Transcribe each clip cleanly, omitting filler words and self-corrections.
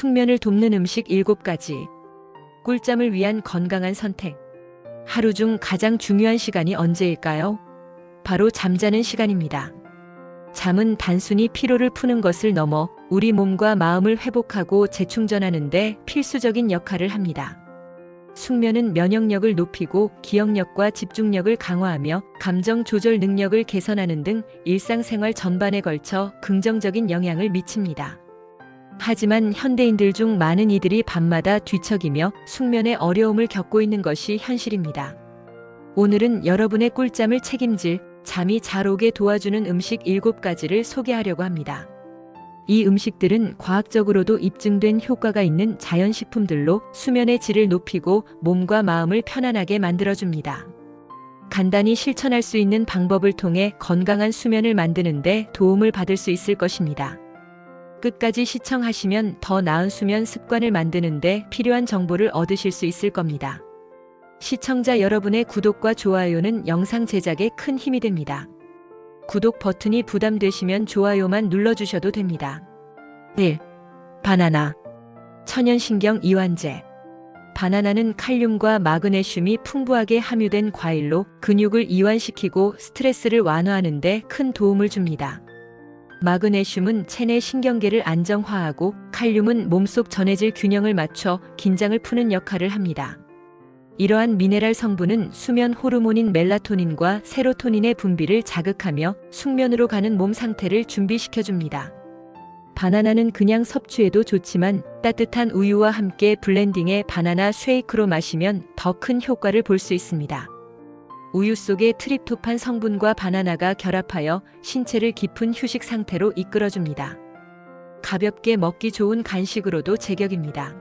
숙면을 돕는 음식 7가지. 꿀잠을 위한 건강한 선택. 하루 중 가장 중요한 시간이 언제일까요? 바로 잠자는 시간입니다. 잠은 단순히 피로를 푸는 것을 넘어 우리 몸과 마음을 회복하고 재충전하는 데 필수적인 역할을 합니다. 숙면은 면역력을 높이고 기억력과 집중력을 강화하며 감정 조절 능력을 개선하는 등 일상생활 전반에 걸쳐 긍정적인 영향을 미칩니다. 하지만 현대인들 중 많은 이들이 밤마다 뒤척이며 숙면에 어려움을 겪고 있는 것이 현실입니다. 오늘은 여러분의 꿀잠을 책임질 잠이 잘 오게 도와주는 음식 7가지를 소개하려고 합니다. 이 음식들은 과학적으로도 입증된 효과가 있는 자연식품들로 수면의 질을 높이고 몸과 마음을 편안하게 만들어줍니다. 간단히 실천할 수 있는 방법을 통해 건강한 수면을 만드는 데 도움을 받을 수 있을 것입니다. 끝까지 시청하시면 더 나은 수면 습관을 만드는 데 필요한 정보를 얻으실 수 있을 겁니다. 시청자 여러분의 구독과 좋아요는 영상 제작에 큰 힘이 됩니다. 구독 버튼이 부담되시면 좋아요만 눌러주셔도 됩니다. 1. 바나나. 천연신경 이완제. 바나나는 칼륨과 마그네슘이 풍부하게 함유된 과일로 근육을 이완시키고 스트레스를 완화하는 데 큰 도움을 줍니다. 마그네슘은 체내 신경계를 안정화하고 칼륨은 몸속 전해질 균형을 맞춰 긴장을 푸는 역할을 합니다. 이러한 미네랄 성분은 수면 호르몬인 멜라토닌과 세로토닌의 분비를 자극하며 숙면으로 가는 몸 상태를 준비시켜줍니다. 바나나는 그냥 섭취해도 좋지만 따뜻한 우유와 함께 블렌딩해 바나나 쉐이크로 마시면 더 큰 효과를 볼 수 있습니다. 우유 속의 트립토판 성분과 바나나가 결합하여 신체를 깊은 휴식 상태로 이끌어줍니다. 가볍게 먹기 좋은 간식으로도 제격입니다.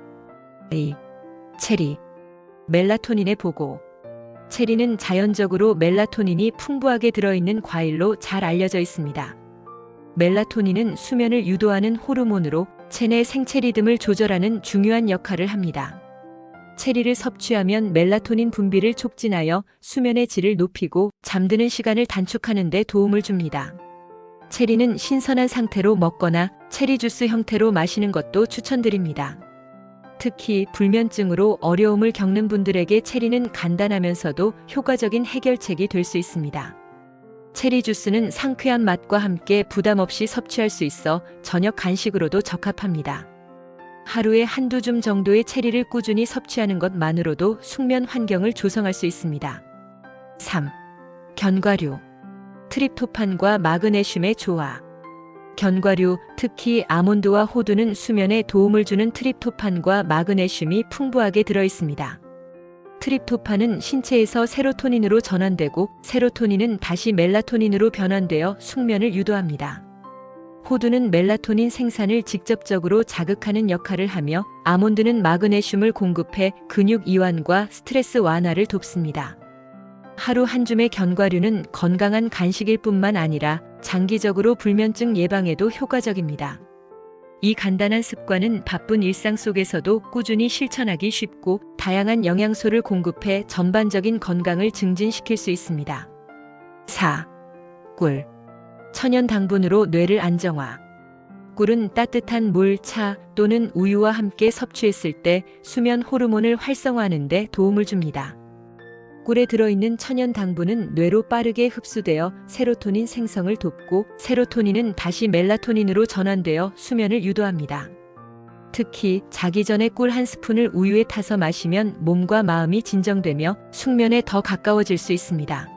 2. 체리. 멜라토닌의 보고. 체리는 자연적으로 멜라토닌이 풍부하게 들어있는 과일로 잘 알려져 있습니다. 멜라토닌은 수면을 유도하는 호르몬으로 체내 생체 리듬을 조절하는 중요한 역할을 합니다. 체리를 섭취하면 멜라토닌 분비를 촉진하여 수면의 질을 높이고 잠드는 시간을 단축하는 데 도움을 줍니다. 체리는 신선한 상태로 먹거나 체리 주스 형태로 마시는 것도 추천드립니다. 특히 불면증으로 어려움을 겪는 분들에게 체리는 간단하면서도 효과적인 해결책이 될 수 있습니다. 체리 주스는 상쾌한 맛과 함께 부담 없이 섭취할 수 있어 저녁 간식으로도 적합합니다. 하루에 한두 줌 정도의 체리를 꾸준히 섭취하는 것만으로도 숙면 환경을 조성할 수 있습니다. 3. 견과류. 트립토판과 마그네슘의 조화. 견과류, 특히 아몬드와 호두는 수면에 도움을 주는 트립토판과 마그네슘이 풍부하게 들어있습니다. 트립토판은 신체에서 세로토닌으로 전환되고 세로토닌은 다시 멜라토닌으로 변환되어 숙면을 유도합니다. 호두는 멜라토닌 생산을 직접적으로 자극하는 역할을 하며 아몬드는 마그네슘을 공급해 근육 이완과 스트레스 완화를 돕습니다. 하루 한 줌의 견과류는 건강한 간식일 뿐만 아니라 장기적으로 불면증 예방에도 효과적입니다. 이 간단한 습관은 바쁜 일상 속에서도 꾸준히 실천하기 쉽고 다양한 영양소를 공급해 전반적인 건강을 증진시킬 수 있습니다. 4. 꿀. 천연 당분으로 뇌를 안정화. 꿀은 따뜻한 물, 차 또는 우유와 함께 섭취했을 때 수면 호르몬을 활성화하는 데 도움을 줍니다. 꿀에 들어있는 천연 당분은 뇌로 빠르게 흡수되어 세로토닌 생성을 돕고 세로토닌은 다시 멜라토닌으로 전환되어 수면을 유도합니다. 특히 자기 전에 꿀 한 스푼을 우유에 타서 마시면 몸과 마음이 진정되며 숙면에 더 가까워질 수 있습니다.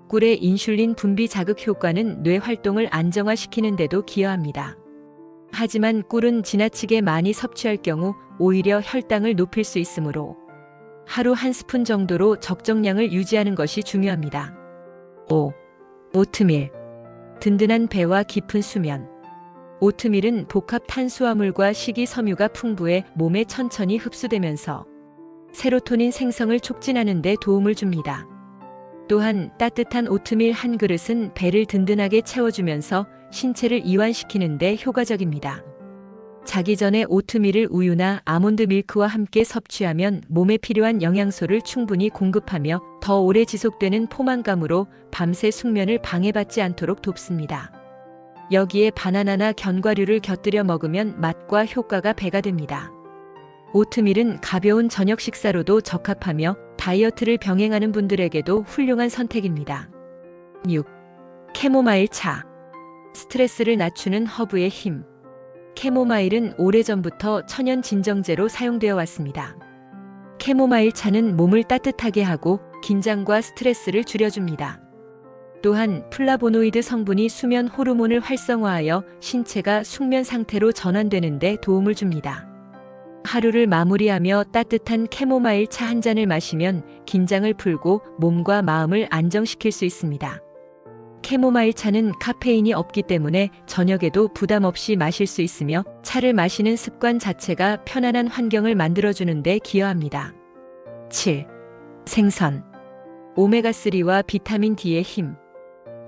꿀의 인슐린 분비 자극 효과는 뇌 활동을 안정화시키는 데도 기여합니다. 하지만 꿀은 지나치게 많이 섭취할 경우 오히려 혈당을 높일 수 있으므로 하루 한 스푼 정도로 적정량을 유지하는 것이 중요합니다. 5. 오트밀. 든든한 배와 깊은 수면. 오트밀은 복합 탄수화물과 식이섬유가 풍부해 몸에 천천히 흡수되면서 세로토닌 생성을 촉진하는 데 도움을 줍니다. 또한 따뜻한 오트밀 한 그릇은 배를 든든하게 채워주면서 신체를 이완시키는 데 효과적입니다. 자기 전에 오트밀을 우유나 아몬드 밀크와 함께 섭취하면 몸에 필요한 영양소를 충분히 공급하며 더 오래 지속되는 포만감으로 밤새 숙면을 방해받지 않도록 돕습니다. 여기에 바나나나 견과류를 곁들여 먹으면 맛과 효과가 배가 됩니다. 오트밀은 가벼운 저녁 식사로도 적합하며 다이어트를 병행하는 분들에게도 훌륭한 선택입니다. 6. 캐모마일 차. 스트레스를 낮추는 허브의 힘. 캐모마일은 오래전부터 천연 진정제로 사용되어 왔습니다. 캐모마일 차는 몸을 따뜻하게 하고 긴장과 스트레스를 줄여줍니다. 또한 플라보노이드 성분이 수면 호르몬을 활성화하여 신체가 숙면 상태로 전환되는 데 도움을 줍니다. 하루를 마무리하며 따뜻한 캐모마일 차 한 잔을 마시면 긴장을 풀고 몸과 마음을 안정시킬 수 있습니다. 캐모마일 차는 카페인이 없기 때문에 저녁에도 부담 없이 마실 수 있으며 차를 마시는 습관 자체가 편안한 환경을 만들어주는 데 기여합니다. 7. 생선. 오메가3와 비타민 D의 힘.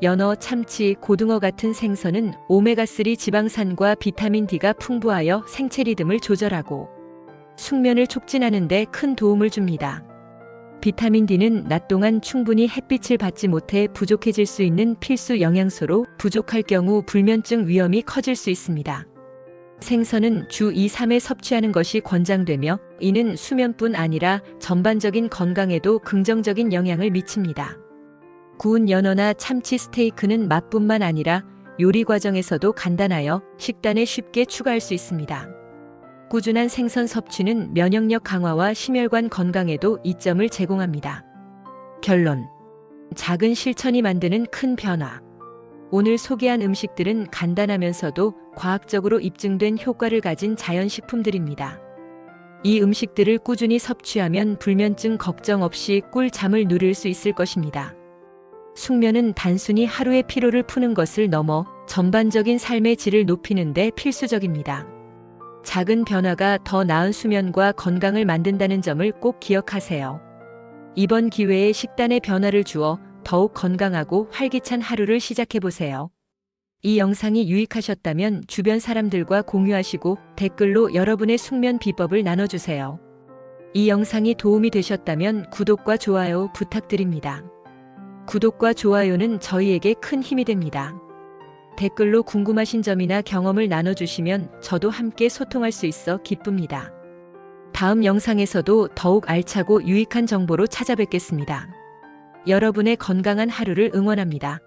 연어, 참치, 고등어 같은 생선은 오메가3 지방산과 비타민 D가 풍부하여 생체 리듬을 조절하고 숙면을 촉진하는 데 큰 도움을 줍니다. 비타민 D는 낮 동안 충분히 햇빛을 받지 못해 부족해질 수 있는 필수 영양소로 부족할 경우 불면증 위험이 커질 수 있습니다. 생선은 주 2, 3회 섭취하는 것이 권장되며 이는 수면뿐 아니라 전반적인 건강에도 긍정적인 영향을 미칩니다. 구운 연어나 참치 스테이크는 맛뿐만 아니라 요리 과정에서도 간단하여 식단에 쉽게 추가할 수 있습니다. 꾸준한 생선 섭취는 면역력 강화와 심혈관 건강에도 이점을 제공합니다. 결론. 작은 실천이 만드는 큰 변화. 오늘 소개한 음식들은 간단하면서도 과학적으로 입증된 효과를 가진 자연식품들입니다. 이 음식들을 꾸준히 섭취하면 불면증 걱정 없이 꿀잠을 누릴 수 있을 것입니다. 숙면은 단순히 하루의 피로를 푸는 것을 넘어 전반적인 삶의 질을 높이는 데 필수적입니다. 작은 변화가 더 나은 수면과 건강을 만든다는 점을 꼭 기억하세요. 이번 기회에 식단에 변화를 주어 더욱 건강하고 활기찬 하루를 시작해보세요. 이 영상이 유익하셨다면 주변 사람들과 공유하시고 댓글로 여러분의 숙면 비법을 나눠주세요. 이 영상이 도움이 되셨다면 구독과 좋아요 부탁드립니다. 구독과 좋아요는 저희에게 큰 힘이 됩니다. 댓글로 궁금하신 점이나 경험을 나눠주시면 저도 함께 소통할 수 있어 기쁩니다. 다음 영상에서도 더욱 알차고 유익한 정보로 찾아뵙겠습니다. 여러분의 건강한 하루를 응원합니다.